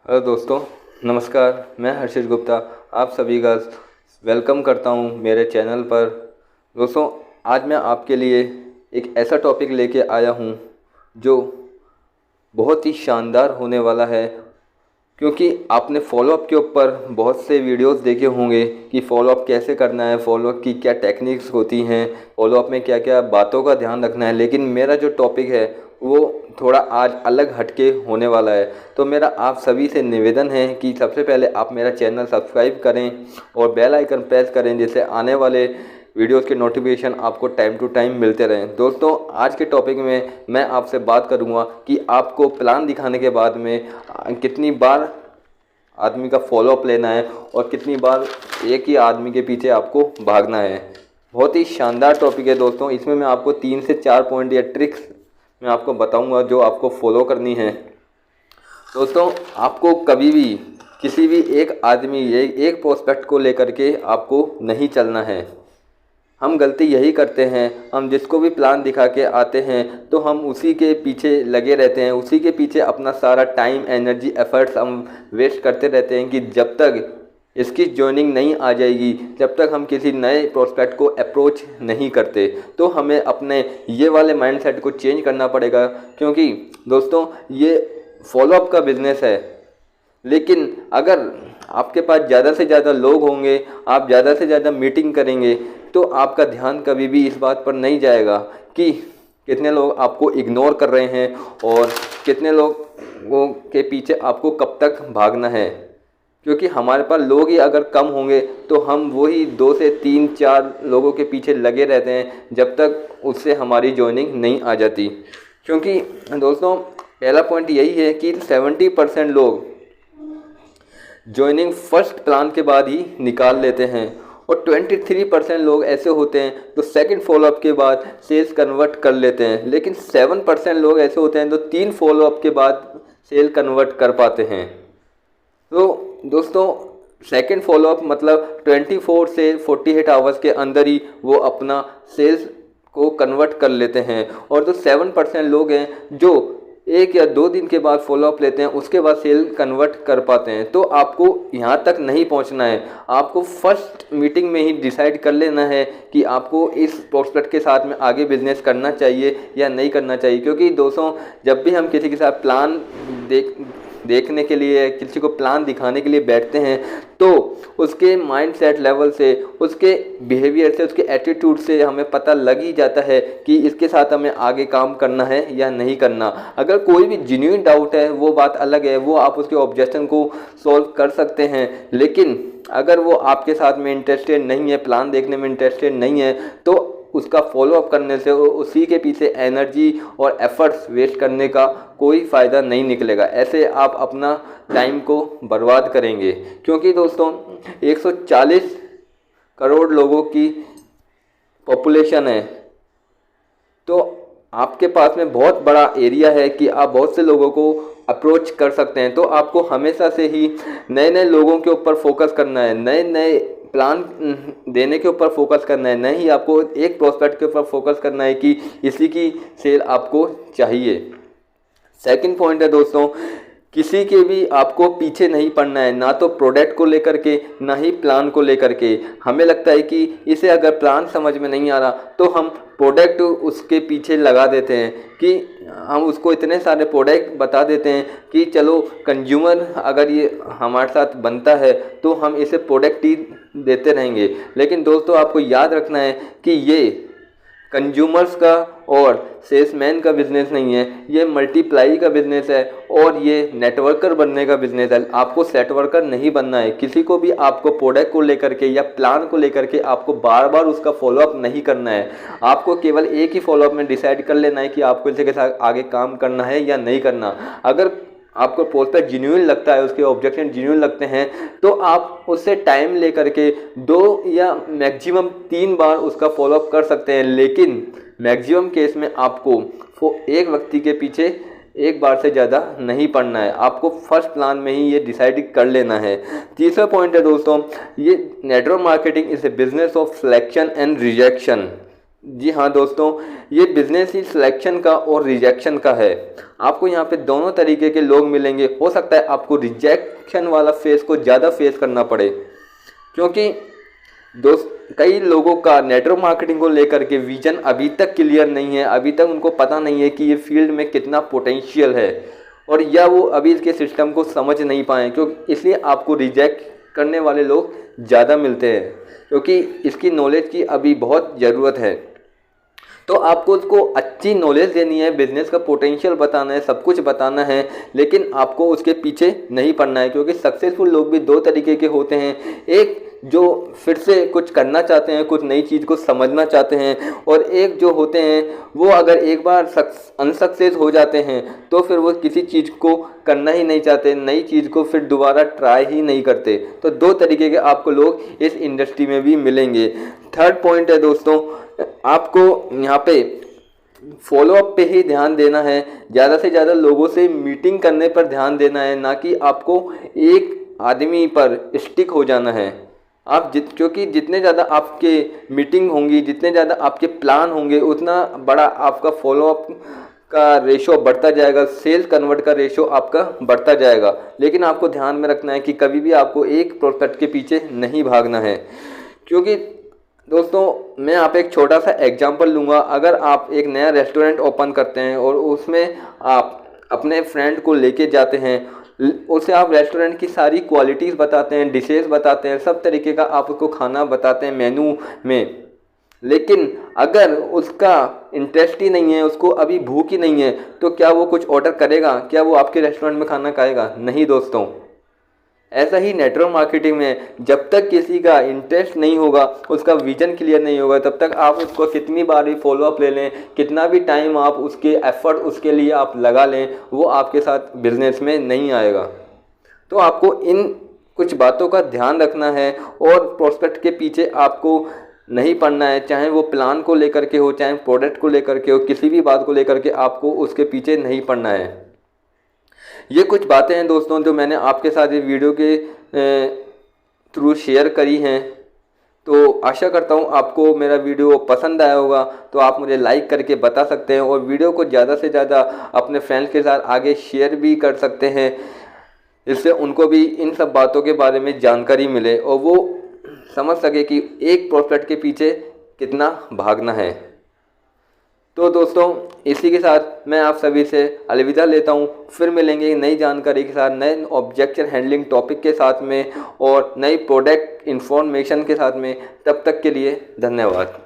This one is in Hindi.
हेलो दोस्तों, नमस्कार। मैं हर्षित गुप्ता आप सभी का वेलकम करता हूं मेरे चैनल पर। दोस्तों, आज मैं आपके लिए एक ऐसा टॉपिक लेके आया हूं जो बहुत ही शानदार होने वाला है, क्योंकि आपने फॉलोअप के ऊपर बहुत से वीडियोस देखे होंगे कि फॉलोअप कैसे करना है, फॉलोअप की क्या टेक्निक्स होती हैं, फॉलोअप में क्या क्या बातों का ध्यान रखना है। लेकिन मेरा जो टॉपिक है वो थोड़ा आज अलग हटके होने वाला है। तो मेरा आप सभी से निवेदन है कि सबसे पहले आप मेरा चैनल सब्सक्राइब करें और बेल आइकन प्रेस करें, जिससे आने वाले वीडियोस के नोटिफिकेशन आपको टाइम टू टाइम मिलते रहें। दोस्तों, आज के टॉपिक में मैं आपसे बात करूंगा कि आपको प्लान दिखाने के बाद में कितनी बार आदमी का फॉलोअप लेना है और कितनी बार एक ही आदमी के पीछे आपको भागना है। बहुत ही शानदार टॉपिक है दोस्तों। इसमें मैं आपको 3 से 4 पॉइंट या ट्रिक्स मैं आपको बताऊंगा जो आपको फॉलो करनी है। दोस्तों, आपको कभी भी किसी भी एक आदमी एक प्रोस्पेक्ट को लेकर के आपको नहीं चलना है। हम गलती यही करते हैं, हम जिसको भी प्लान दिखा के आते हैं तो हम उसी के पीछे लगे रहते हैं, उसी के पीछे अपना सारा टाइम, एनर्जी, एफर्ट्स हम वेस्ट करते रहते हैं कि जब तक इसकी ज्वाइनिंग नहीं आ जाएगी, जब तक हम किसी नए प्रोस्पेक्ट को अप्रोच नहीं करते। तो हमें अपने ये वाले माइंडसेट को चेंज करना पड़ेगा, क्योंकि दोस्तों ये फॉलोअप का बिजनेस है। लेकिन अगर आपके पास ज़्यादा से ज़्यादा लोग होंगे, आप ज़्यादा से ज़्यादा मीटिंग करेंगे, तो आपका ध्यान कभी भी इस बात पर नहीं जाएगा कि कितने लोग आपको इग्नोर कर रहे हैं और कितने लोगों के पीछे आपको कब तक भागना है। क्योंकि हमारे पास लोग ही अगर कम होंगे तो हम वही 2 से 3-4 लोगों के पीछे लगे रहते हैं जब तक उससे हमारी ज्वाइनिंग नहीं आ जाती। क्योंकि दोस्तों, पहला पॉइंट यही है कि 70% लोग ज्वाइनिंग फर्स्ट प्लान के बाद ही निकाल लेते हैं और 23% लोग ऐसे होते हैं जो सेकंड फॉलोअप के बाद सेल्स कन्वर्ट कर लेते हैं। लेकिन 7% लोग ऐसे होते हैं जो 3 फॉलोअप के बाद सेल कन्वर्ट कर पाते हैं। तो दोस्तों, सेकंड फॉलोअप मतलब 24 से 48 आवर्स के अंदर ही वो अपना सेल्स को कन्वर्ट कर लेते हैं। और जो 7% लोग हैं जो 1 या 2 दिन के बाद फॉलोअप लेते हैं, उसके बाद सेल कन्वर्ट कर पाते हैं। तो आपको यहाँ तक नहीं पहुँचना है, आपको फर्स्ट मीटिंग में ही डिसाइड कर लेना है कि आपको इस प्रोस्पेक्ट के साथ में आगे बिजनेस करना चाहिए या नहीं करना चाहिए। क्योंकि दोस्तों, जब भी हम किसी के साथ प्लान देखने के लिए, किसी को प्लान दिखाने के लिए बैठते हैं, तो उसके माइंडसेट लेवल से, उसके बिहेवियर से, उसके एटीट्यूड से हमें पता लग ही जाता है कि इसके साथ हमें आगे काम करना है या नहीं करना। अगर कोई भी जेन्युइन डाउट है वो बात अलग है, वो आप उसके ऑब्जेक्शन को सॉल्व कर सकते हैं। लेकिन अगर वो आपके साथ में इंटरेस्टेड नहीं है, प्लान देखने में इंटरेस्टेड नहीं है, तो उसका फॉलोअप करने से, उसी के पीछे एनर्जी और एफर्ट्स वेस्ट करने का कोई फ़ायदा नहीं निकलेगा। ऐसे आप अपना टाइम को बर्बाद करेंगे। क्योंकि दोस्तों, 140 करोड़ लोगों की पॉपुलेशन है, तो आपके पास में बहुत बड़ा एरिया है कि आप बहुत से लोगों को अप्रोच कर सकते हैं। तो आपको हमेशा से ही नए नए लोगों के ऊपर फोकस करना है, नए नए प्लान देने के ऊपर फोकस करना है, नहीं आपको एक प्रोस्पेक्ट के ऊपर फोकस करना है कि इसी की सेल आपको चाहिए। सेकंड पॉइंट है दोस्तों, किसी के भी आपको पीछे नहीं पड़ना है, ना तो प्रोडक्ट को लेकर के, ना ही प्लान को लेकर के। हमें लगता है कि इसे अगर प्लान समझ में नहीं आ रहा तो हम प्रोडक्ट उसके पीछे लगा देते हैं, कि हम उसको इतने सारे प्रोडक्ट बता देते हैं कि चलो कंज्यूमर अगर ये हमारे साथ बनता है तो हम इसे प्रोडक्ट ही देते रहेंगे। लेकिन दोस्तों, आपको याद रखना है कि ये कंज्यूमर्स का और सेल्समैन का बिजनेस नहीं है, ये मल्टीप्लाई का बिजनेस है और ये नेटवर्कर बनने का बिजनेस है। आपको सेट वर्कर नहीं बनना है। किसी को भी आपको प्रोडक्ट को लेकर के या प्लान को लेकर के आपको बार बार उसका फॉलोअप नहीं करना है। आपको केवल एक ही फॉलोअप में डिसाइड कर लेना है कि आपको इसके साथ आगे काम करना है या नहीं करना। अगर आपको प्रोस्पेक्ट जेन्युइन लगता है, उसके ऑब्जेक्शन जेन्युइन लगते हैं, तो आप उससे टाइम लेकर के 2 या मैक्सिमम 3 बार उसका फॉलोअप कर सकते हैं। लेकिन मैक्सिमम केस में आपको एक व्यक्ति के पीछे एक बार से ज़्यादा नहीं पड़ना है। आपको फर्स्ट प्लान में ही ये डिसाइड कर लेना है। तीसरा पॉइंट है दोस्तों, ये network marketing is a business of selection and rejection. जी हाँ दोस्तों, ये बिजनेस ही सिलेक्शन का और रिजेक्शन का है। आपको यहाँ पे दोनों तरीके के लोग मिलेंगे। हो सकता है आपको रिजेक्शन वाला फेस को ज़्यादा फेस करना पड़े, क्योंकि दोस्त कई लोगों का नेटवर्क मार्केटिंग को लेकर के विजन अभी तक क्लियर नहीं है। अभी तक उनको पता नहीं है कि ये फील्ड में कितना पोटेंशियल है, और या वो अभी इसके सिस्टम को समझ नहीं पाए, क्योंकि इसलिए आपको रिजेक्ट करने वाले लोग ज़्यादा मिलते हैं, क्योंकि इसकी नॉलेज की अभी बहुत ज़रूरत है। तो आपको उसको अच्छी नॉलेज देनी है, बिजनेस का पोटेंशियल बताना है, सब कुछ बताना है, लेकिन आपको उसके पीछे नहीं पड़ना है, क्योंकि सक्सेसफुल लोग भी दो तरीके के होते हैं। एक जो फिर से कुछ करना चाहते हैं, कुछ नई चीज़ को समझना चाहते हैं, और एक जो होते हैं वो अगर एक बार अनसक्सेस हो जाते हैं तो फिर वो किसी चीज़ को करना ही नहीं चाहते, नई चीज़ को फिर दोबारा ट्राई ही नहीं करते। तो दो तरीके के आपको लोग इस इंडस्ट्री में भी मिलेंगे। थर्ड पॉइंट है दोस्तों, आपको यहाँ पे फॉलोअप पे ही ध्यान देना है, ज़्यादा से ज़्यादा लोगों से मीटिंग करने पर ध्यान देना है, ना कि आपको एक आदमी पर स्टिक हो जाना है। क्योंकि जितने ज़्यादा आपके मीटिंग होंगी, जितने ज़्यादा आपके प्लान होंगे, उतना बड़ा आपका फॉलोअप का रेशो बढ़ता जाएगा, सेल्स कन्वर्ट का रेशो आपका बढ़ता जाएगा। लेकिन आपको ध्यान में रखना है कि कभी भी आपको एक प्रोडक्ट के पीछे नहीं भागना है। क्योंकि दोस्तों मैं आप एक छोटा सा एग्जांपल लूँगा। अगर आप एक नया रेस्टोरेंट ओपन करते हैं और उसमें आप अपने फ्रेंड को लेके जाते हैं, उसे आप रेस्टोरेंट की सारी क्वालिटीज़ बताते हैं, डिशेस बताते हैं, सब तरीके का आप उसको खाना बताते हैं मेनू में, लेकिन अगर उसका इंटरेस्ट ही नहीं है, उसको अभी भूख ही नहीं है, तो क्या वो कुछ ऑर्डर करेगा? क्या वो आपके रेस्टोरेंट में खाना खाएगा? नहीं दोस्तों। ऐसा ही नेटवर्क मार्केटिंग में जब तक किसी का इंटरेस्ट नहीं होगा, उसका विजन क्लियर नहीं होगा, तब तक आप उसको कितनी बार भी फॉलोअप ले लें, कितना भी टाइम आप उसके एफर्ट उसके लिए आप लगा लें, वो आपके साथ बिजनेस में नहीं आएगा। तो आपको इन कुछ बातों का ध्यान रखना है, और प्रोस्पेक्ट के पीछे आपको नहीं पड़ना है, चाहे वो प्लान को लेकर के हो, चाहे प्रोडक्ट को लेकर के हो, किसी भी बात को लेकर के आपको उसके पीछे नहीं पड़ना है। ये कुछ बातें हैं दोस्तों जो मैंने आपके साथ ये वीडियो के थ्रू शेयर करी हैं। तो आशा करता हूँ आपको मेरा वीडियो पसंद आया होगा। तो आप मुझे लाइक करके बता सकते हैं, और वीडियो को ज़्यादा से ज़्यादा अपने फ्रेंड्स के साथ आगे शेयर भी कर सकते हैं, जिससे उनको भी इन सब बातों के बारे में जानकारी मिले और वो समझ सके कि एक प्रॉफिट के पीछे कितना भागना है। तो दोस्तों इसी के साथ मैं आप सभी से अलविदा लेता हूँ। फिर मिलेंगे नई जानकारी के साथ, नए ऑब्जेक्शन हैंडलिंग टॉपिक के साथ में और नई प्रोडक्ट इन्फॉर्मेशन के साथ में। तब तक के लिए धन्यवाद।